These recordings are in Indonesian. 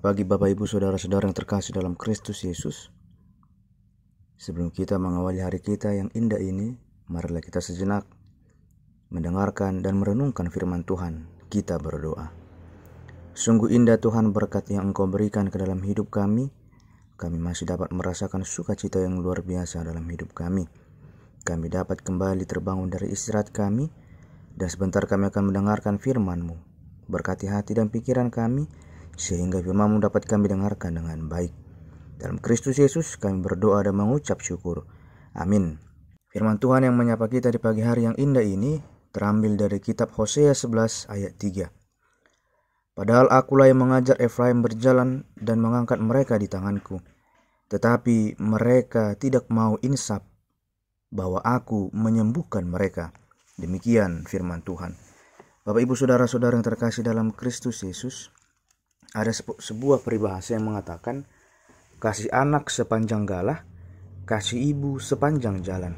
pagi Bapak Ibu Saudara-saudara yang terkasih dalam Kristus Yesus. Sebelum kita mengawali hari kita yang indah ini, marilah kita sejenak mendengarkan dan merenungkan firman Tuhan. Kita berdoa. Sungguh indah Tuhan berkat yang Engkau berikan ke dalam hidup kami. Kami masih dapat merasakan sukacita yang luar biasa dalam hidup kami. Kami dapat kembali terbangun dari istirahat kami, dan sebentar kami akan mendengarkan firman-Mu. Berkati hati dan pikiran kami, sehingga firman-Mu dapat kami dengarkan dengan baik. Dalam Kristus Yesus kami berdoa dan mengucap syukur. Amin. Firman Tuhan yang menyapa kita di pagi hari yang indah ini terambil dari kitab Hosea 11 ayat 3. Padahal akulah yang mengajar Efraim berjalan dan mengangkat mereka di tanganku. Tetapi mereka tidak mau insaf bahwa aku menyembuhkan mereka. Demikian firman Tuhan. Bapak Ibu Saudara-saudara yang terkasih dalam Kristus Yesus, ada sebuah peribahasa yang mengatakan, kasih anak sepanjang galah, kasih ibu sepanjang jalan.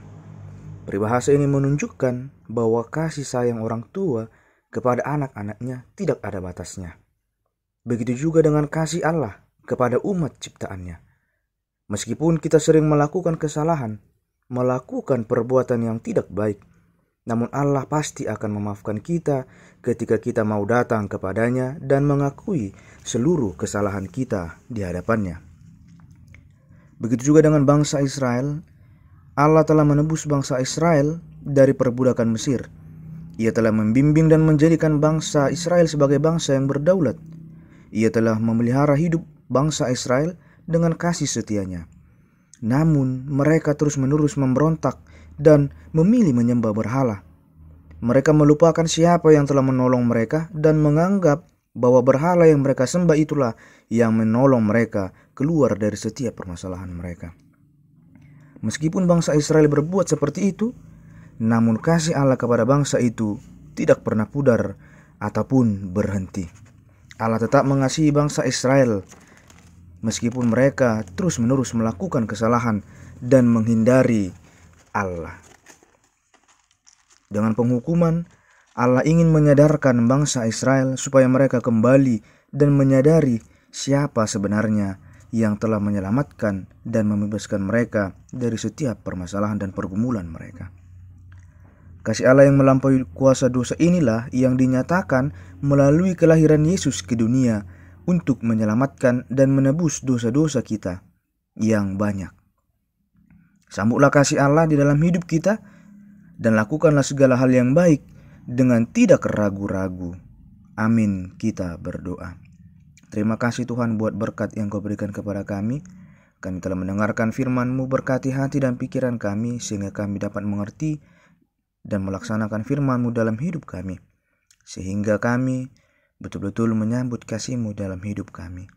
Peribahasa ini menunjukkan bahwa kasih sayang orang tua kepada anak-anaknya tidak ada batasnya. Begitu juga dengan kasih Allah kepada umat ciptaannya. Meskipun kita sering melakukan kesalahan, melakukan perbuatan yang tidak baik, namun Allah pasti akan memaafkan kita ketika kita mau datang kepadanya dan mengakui seluruh kesalahan kita di hadapannya. Begitu juga dengan bangsa Israel. Allah telah menebus bangsa Israel dari perbudakan Mesir. Ia telah membimbing dan menjadikan bangsa Israel sebagai bangsa yang berdaulat. Ia telah memelihara hidup bangsa Israel dengan kasih setianya. Namun mereka terus-menerus memberontak dan memilih menyembah berhala. Mereka melupakan siapa yang telah menolong mereka dan menganggap bahwa berhala yang mereka sembah itulah yang menolong mereka keluar dari setiap permasalahan mereka. Meskipun bangsa Israel berbuat seperti itu, namun kasih Allah kepada bangsa itu tidak pernah pudar ataupun berhenti. Allah tetap mengasihi bangsa Israel meskipun mereka terus-menerus melakukan kesalahan dan menghindari Allah. Dengan penghukuman, Allah ingin menyadarkan bangsa Israel supaya mereka kembali dan menyadari siapa sebenarnya yang telah menyelamatkan dan membebaskan mereka dari setiap permasalahan dan pergumulan mereka. Kasih Allah yang melampaui kuasa dosa inilah yang dinyatakan melalui kelahiran Yesus ke dunia untuk menyelamatkan dan menebus dosa-dosa kita yang banyak. Sambutlah kasih Allah di dalam hidup kita dan lakukanlah segala hal yang baik dengan tidak ragu-ragu. Amin, kita berdoa. Terima kasih Tuhan buat berkat yang Kau berikan kepada kami. Kami telah mendengarkan firman-Mu, berkati hati dan pikiran kami sehingga kami dapat mengerti dan melaksanakan firman-Mu dalam hidup kami. Sehingga kami betul-betul menyambut kasih-Mu dalam hidup kami.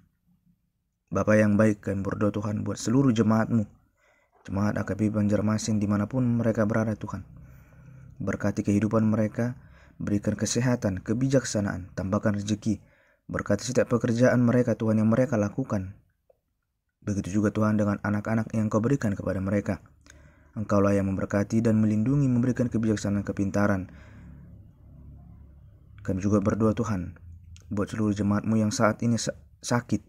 Bapa yang baik, kami berdoa Tuhan buat seluruh jemaat-Mu, jemaat AKP Banjarmasin dimanapun mereka berada Tuhan. Berkati kehidupan mereka, berikan kesehatan, kebijaksanaan, tambahkan rezeki. Berkati setiap pekerjaan mereka Tuhan yang mereka lakukan. Begitu juga Tuhan dengan anak-anak yang Kau berikan kepada mereka. Engkaulah yang memberkati dan melindungi, memberikan kebijaksanaan, kepintaran. Kami juga berdoa Tuhan buat seluruh jemaat-Mu yang saat ini sakit.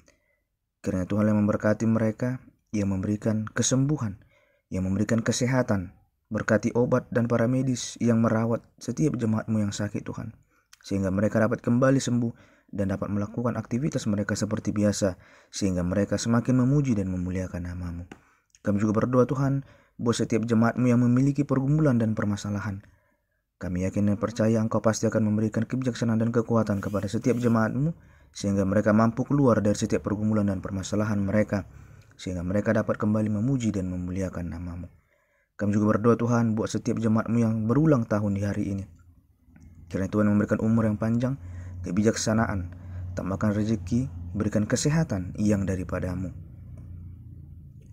Kiranya Tuhan yang memberkati mereka, yang memberikan kesembuhan, yang memberikan kesehatan. Berkati obat dan para medis yang merawat setiap jemaat-Mu yang sakit Tuhan, sehingga mereka dapat kembali sembuh dan dapat melakukan aktivitas mereka seperti biasa, sehingga mereka semakin memuji dan memuliakan nama-Mu. Kami juga berdoa Tuhan buat setiap jemaat-Mu yang memiliki pergumulan dan permasalahan. Kami yakin dan percaya Engkau pasti akan memberikan kebijaksanaan dan kekuatan kepada setiap jemaat-Mu, sehingga mereka mampu keluar dari setiap pergumulan dan permasalahan mereka, sehingga mereka dapat kembali memuji dan memuliakan nama-Mu. Kami juga berdoa Tuhan buat setiap jemaat-Mu yang berulang tahun di hari ini. Kiranya Tuhan memberikan umur yang panjang, kebijaksanaan, tambahkan rezeki, berikan kesehatan yang daripada-Mu.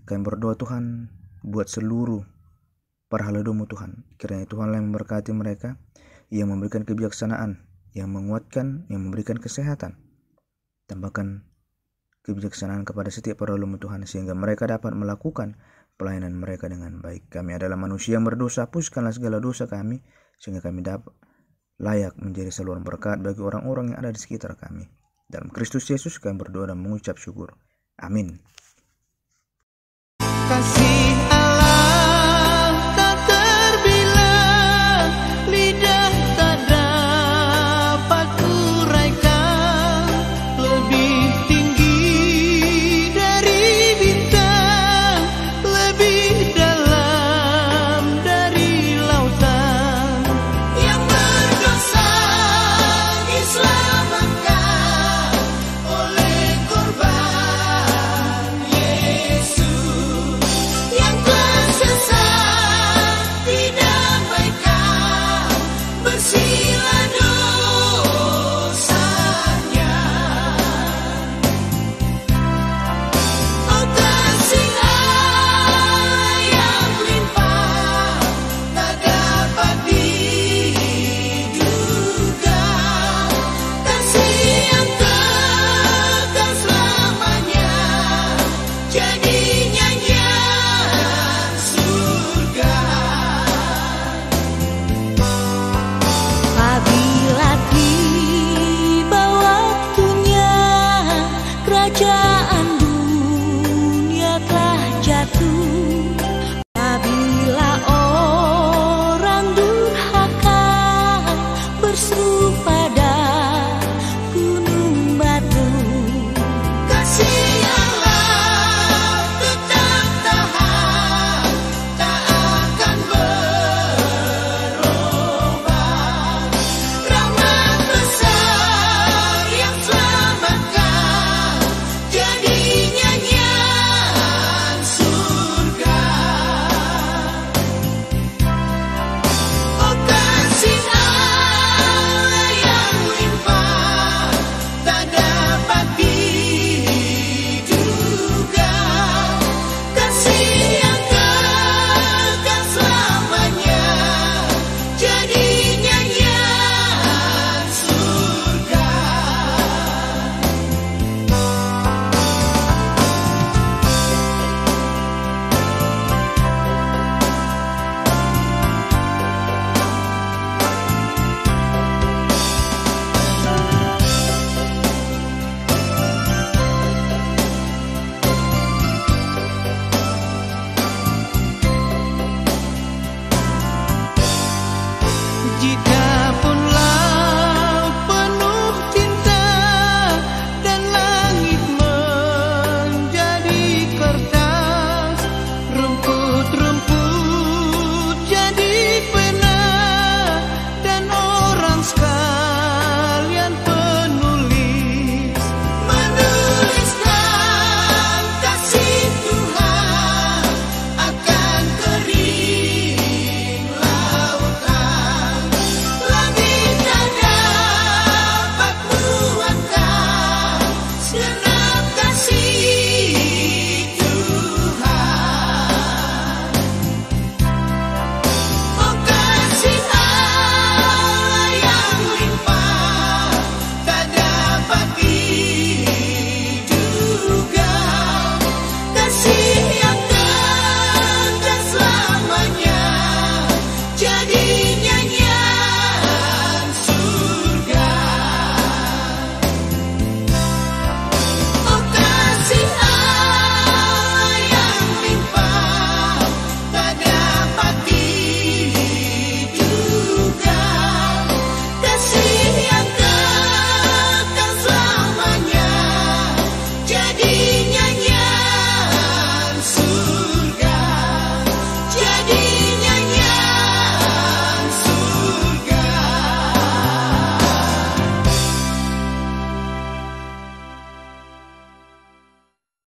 Kami berdoa Tuhan buat seluruh para haladomu Tuhan. Kiranya Tuhan yang memberkati mereka, yang memberikan kebijaksanaan, yang menguatkan, yang memberikan kesehatan. Tambahkan kebijaksanaan kepada setiap para haladomu Tuhan, sehingga mereka dapat melakukan pelayanan mereka dengan baik. Kami adalah manusia yang berdosa, hapuskanlah segala dosa kami, sehingga kami dapat layak menjadi saluran berkat bagi orang-orang yang ada di sekitar kami. Dalam Kristus Yesus kami berdoa dan mengucap syukur. Amin. Kasih Allah tak terbilang, lidah tak dapat uraikan, lebih tinggi dari bintang, lebih dalam dari lautan. Yang berdosa diselamatkan oleh korban Yesus, yang tersesat didamaikan, bersihlah dosanya. Oh kasih Allah yang limpah, tak dapat diduga, kasih yang kekal selamanya, jadi nyanyian surga. Apabila tiba waktunya, kerajaan dunia telah jatuh. Apabila orang durhaka berseru pada gunung batu, kasih Allah tetap tahan, tak akan berubah. Rahmat besar yang selamatkan, jadi nyanyian surga. Oh kasih Allah yang limpah, tak dapat diduga, kasih yang kekal selamanya, jadi nyanyian surga. Jika